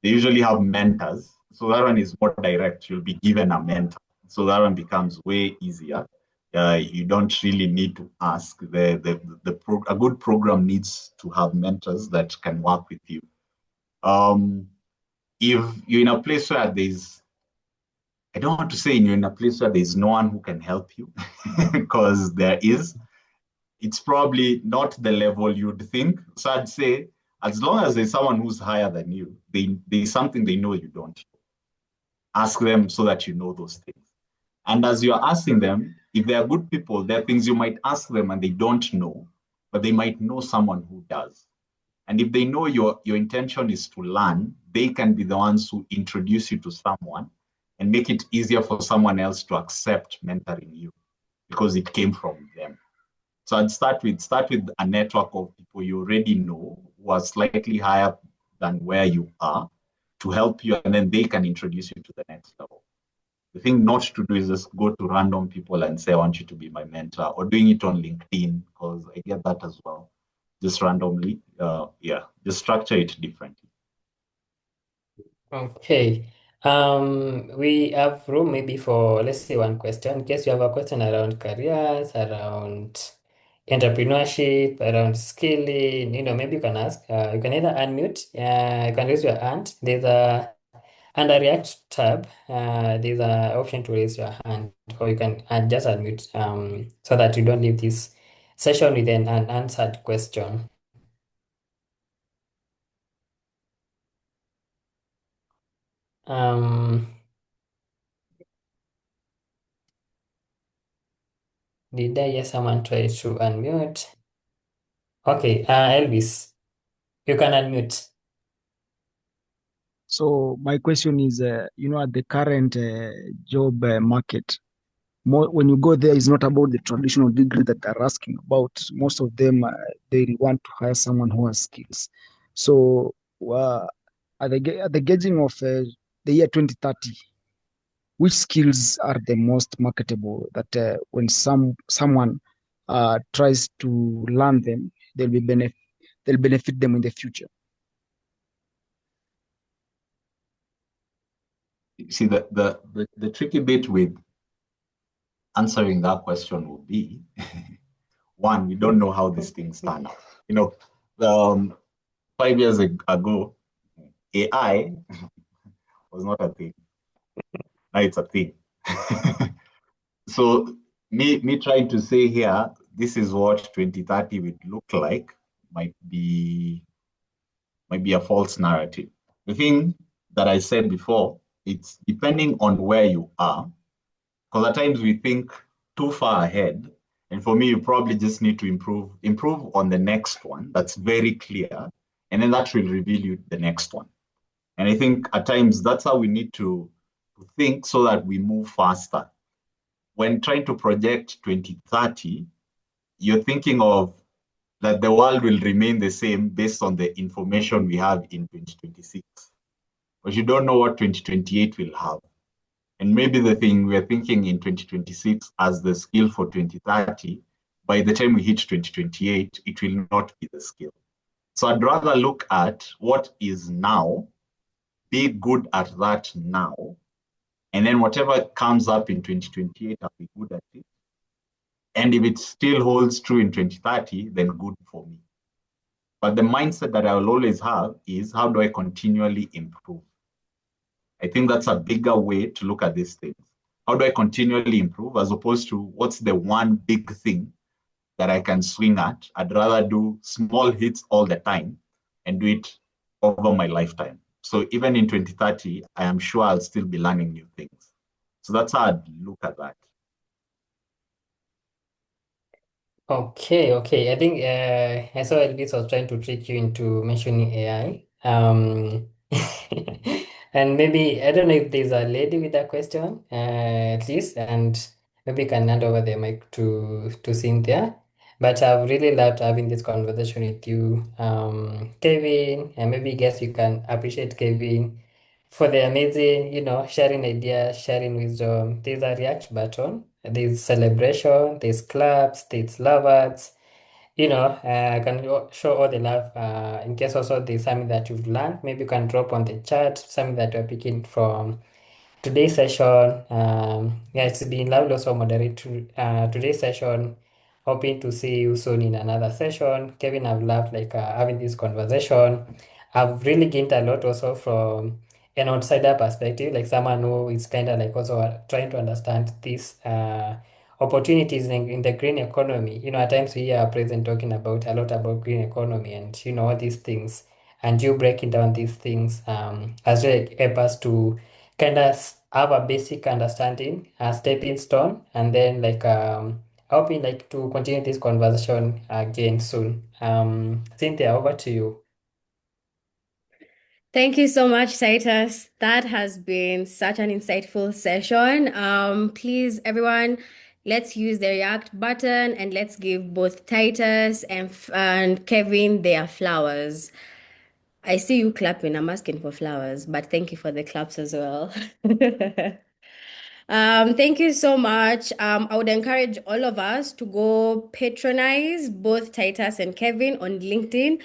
they usually have mentors. So that one is more direct. You'll be given a mentor. So that one becomes way easier. You don't really need to ask. A good program needs to have mentors that can work with you. Um, if you're in a place where I don't want to say you're in a place where there's no one who can help you, because there is. It's probably not the level you'd think. So I'd say, as long as there's someone who's higher than you, there's something they know you don't. Ask them so that you know those things. And as you're asking them, if they are good people, there are things you might ask them and they don't know, but they might know someone who does. And if they know your intention is to learn, they can be the ones who introduce you to someone and make it easier for someone else to accept mentoring you because it came from them. So I'd start with a network of people you already know who are slightly higher than where you are to help you, and then they can introduce you to the next level. The thing not to do is just go to random people and say, I want you to be my mentor, or doing it on LinkedIn, because I get that as well. Just randomly. Yeah, just structure it differently. Okay. We have room maybe for, let's say, one question. In case you have a question around careers, around entrepreneurship, around skilling, maybe you can ask. You can either unmute, you can raise your hand. There's a under React tab, there's an option to raise your hand, or you can just unmute, so that you don't leave this session with an unanswered question. Um, Did I hear someone try to unmute? Okay, Elvis, you can unmute. So my question is, at the current job market, when you go there, it's not about the traditional degree that they're asking about. Most of them, they want to hire someone who has skills. So at the gauging of the year 2030, which skills are the most marketable that when someone tries to learn them, they'll benefit them in the future? See, the tricky bit with answering that question will be one, we don't know how these things turn out. Um, 5 years ago, AI was not a thing. Now it's a thing. So me trying to say here, this is what 2030 would look like, might be a false narrative. The thing that I said before, it's depending on where you are, because at times we think too far ahead. And for me, you probably just need to improve on the next one. That's very clear. And then that will reveal you the next one. And I think at times that's how we need to think so that we move faster. When trying to project 2030, you're thinking of that the world will remain the same based on the information we have in 2026. But you don't know what 2028 will have. And maybe the thing we're thinking in 2026 as the skill for 2030, by the time we hit 2028, it will not be the skill. So I'd rather look at what is now, be good at that now, and then whatever comes up in 2028, I'll be good at it. And if it still holds true in 2030, then good for me. But the mindset that I will always have is, how do I continually improve? I think that's a bigger way to look at these things. How do I continually improve as opposed to what's the one big thing that I can swing at? I'd rather do small hits all the time and do it over my lifetime. So even in 2030, I am sure I'll still be learning new things. So that's how I'd look at that. Okay. I think I saw Elvis was trying to trick you into mentioning AI. And maybe I don't know if there's a lady with that question, at least, and maybe you can hand over the mic to Cynthia. But I've really loved having this conversation with you, Kevin, and maybe guess you can appreciate Kevin for the amazing, sharing ideas, sharing wisdom. There's a react button, there's celebration, there's claps, there's lovers. I can show all the love. In case also there's something that you've learned, maybe you can drop on the chat something that you're picking from today's session. Yeah, it's been lovely also moderate today's session. Hoping to see you soon in another session. Kevin, I've loved having this conversation. I've really gained a lot also from an outsider perspective, like someone who is kind of like also trying to understand these opportunities in the green economy. At times we hear our president talking about a lot about green economy and all these things, and you breaking down these things has really helped us to kind of have a basic understanding, a stepping stone, and then hoping to continue this conversation again soon. Cynthia, over to you. Thank you so much, Titus. That has been such an insightful session. Please, everyone, let's use the react button and let's give both Titus and Kevin their flowers. I see you clapping. I'm asking for flowers, but thank you for the claps as well. Thank you so much. I would encourage all of us to go patronize both Titus and Kevin on LinkedIn.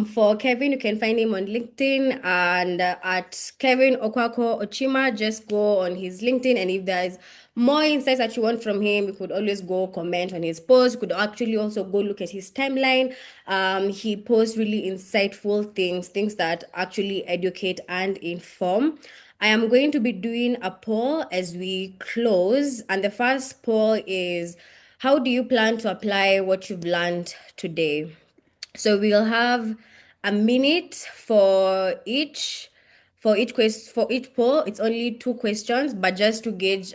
For Kevin, you can find him on LinkedIn and at Kevin Okwako Ochima. Just go on his LinkedIn, and if there's more insights that you want from him, you could always go comment on his post. You could actually also go look at his timeline. He posts really insightful things that actually educate and inform. I am going to be doing a poll as we close, and the first poll is, how do you plan to apply what you've learned today? So we'll have a minute for each For each poll, it's only 2 questions, but just to gauge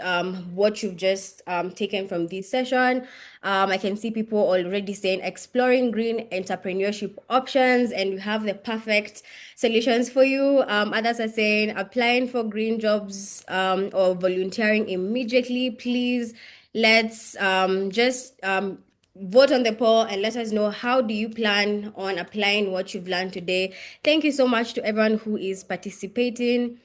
what you've just taken from this session. I can see people already saying exploring green entrepreneurship options, and we have the perfect solutions for you. Others are saying applying for green jobs or volunteering immediately. Please, let's just vote on the poll and let us know how do you plan on applying what you've learned today. Thank you so much to everyone who is participating.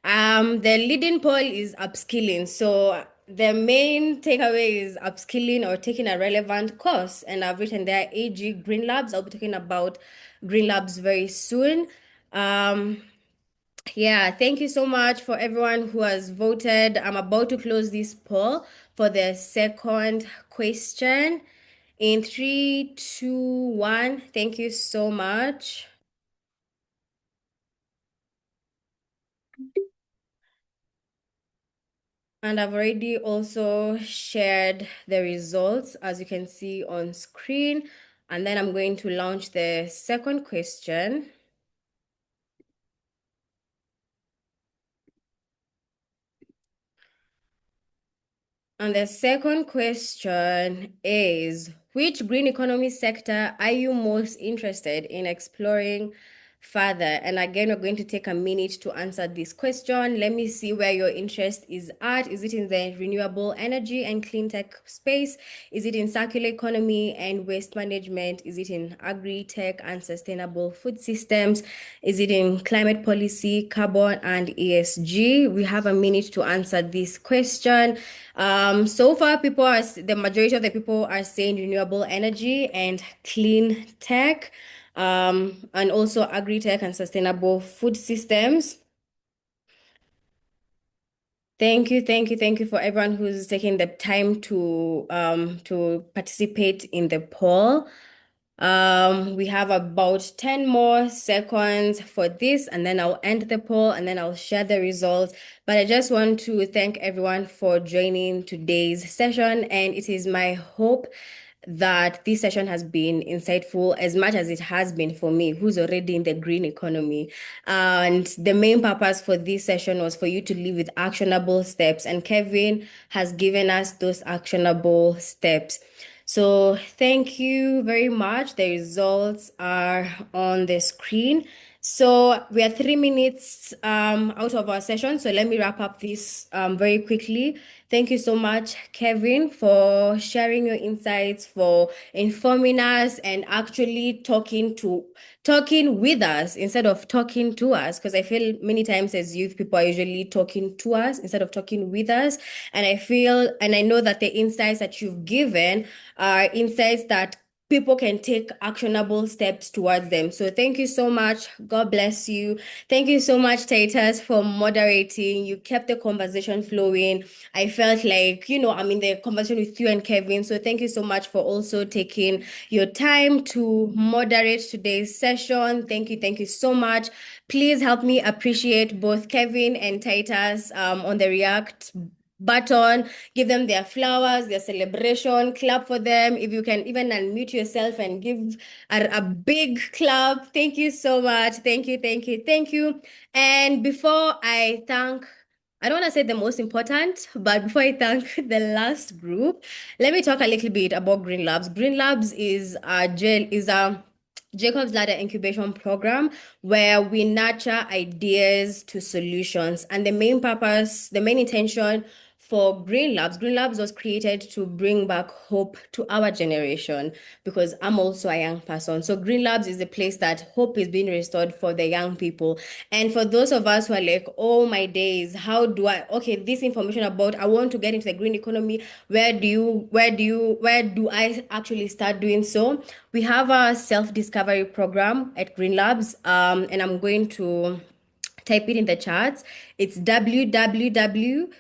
The leading poll is upskilling. So the main takeaway is upskilling or taking a relevant course. And I've written there AG GreenLabs. I'll be talking about GreenLabs very soon. Yeah, thank you so much for everyone who has voted. I'm about to close this poll for the second question. In 3, 2, 1, thank you so much. And I've already also shared the results, as you can see on screen. And then I'm going to launch the second question. And the second question is, which green economy sector are you most interested in exploring further? And again, we're going to take a minute to answer this question. Let me see where your interest is at. Is it in the renewable energy and clean tech space? Is it in circular economy and waste management? Is it in agri-tech and sustainable food systems? Is it in climate policy, carbon, and ESG? We have a minute to answer this question. So far, the majority of the people are saying renewable energy and clean tech, and also agri-tech and sustainable food systems. Thank you, thank you, thank you for everyone who's taking the time to participate in the poll. We have about 10 more seconds for this, and then I'll end the poll and then I'll share the results. But I just want to thank everyone for joining today's session, and it is my hope that this session has been insightful as much as it has been for me, who's already in the green economy. And the main purpose for this session was for you to live with actionable steps, and Kevin has given us those actionable steps. So thank you very much. The results are on the screen. So we are 3 minutes out of our session. So let me wrap up this very quickly. Thank you so much, Kevin, for sharing your insights, for informing us, and actually talking with us instead of talking to us. Because I feel many times as youth, people are usually talking to us instead of talking with us. And I know that the insights that you've given are insights that people can take actionable steps towards them. So thank you so much. God bless you. Thank you so much, Titus, for moderating. You kept the conversation flowing. I felt like, I'm in the conversation with you and Kevin. So thank you so much for also taking your time to moderate today's session. Thank you. Thank you so much. Please help me appreciate both Kevin and Titus on the React button. Give them their flowers, their celebration, clap for them. If you can even unmute yourself and give a big clap. Thank you so much. Thank you, thank you, thank you. And before I thank, I don't want to say the most important, but before I thank the last group, let me talk a little bit about GreenLabs. GreenLabs is a Jacob's Ladder Incubation Program where we nurture ideas to solutions. And the main intention for GreenLabs was created to bring back hope to our generation, because I'm also a young person. So GreenLabs is a place that hope is being restored for the young people. And for those of us who are like, oh my days, this information about, I want to get into the green economy, where do I actually start doing so? We have a self-discovery program at GreenLabs, and I'm going to type it in the chats. It's www.greenlabs.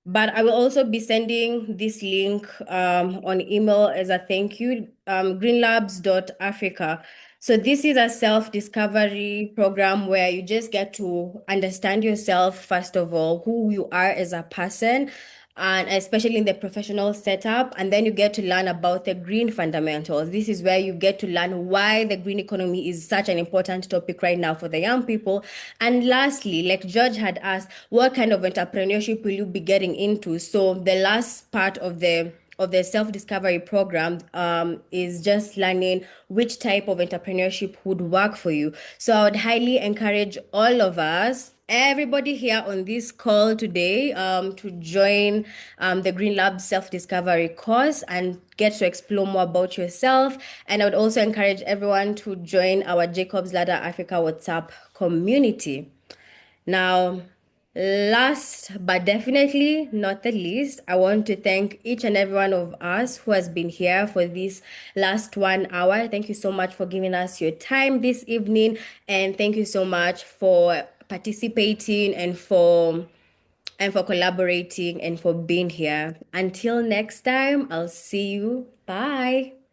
But I will also be sending this link on email as a thank you, greenlabs.africa. So this is a self-discovery program where you just get to understand yourself, first of all, who you are as a person, and especially in the professional setup. And then you get to learn about the green fundamentals. This is where you get to learn why the green economy is such an important topic right now for the young people. And lastly, like George had asked, what kind of entrepreneurship will you be getting into? So the last part of the self-discovery program is just learning which type of entrepreneurship would work for you. So I would highly encourage all of us, everybody here on this call today, to join the GreenLabs self-discovery course and get to explore more about yourself. And I would also encourage everyone to join our Jacob's Ladder Africa WhatsApp community. Now, last but definitely not the least, I want to thank each and every one of us who has been here for this last 1 hour. Thank you so much for giving us your time this evening, and thank you so much for participating and for collaborating and for being here. Until next time, I'll see you. Bye.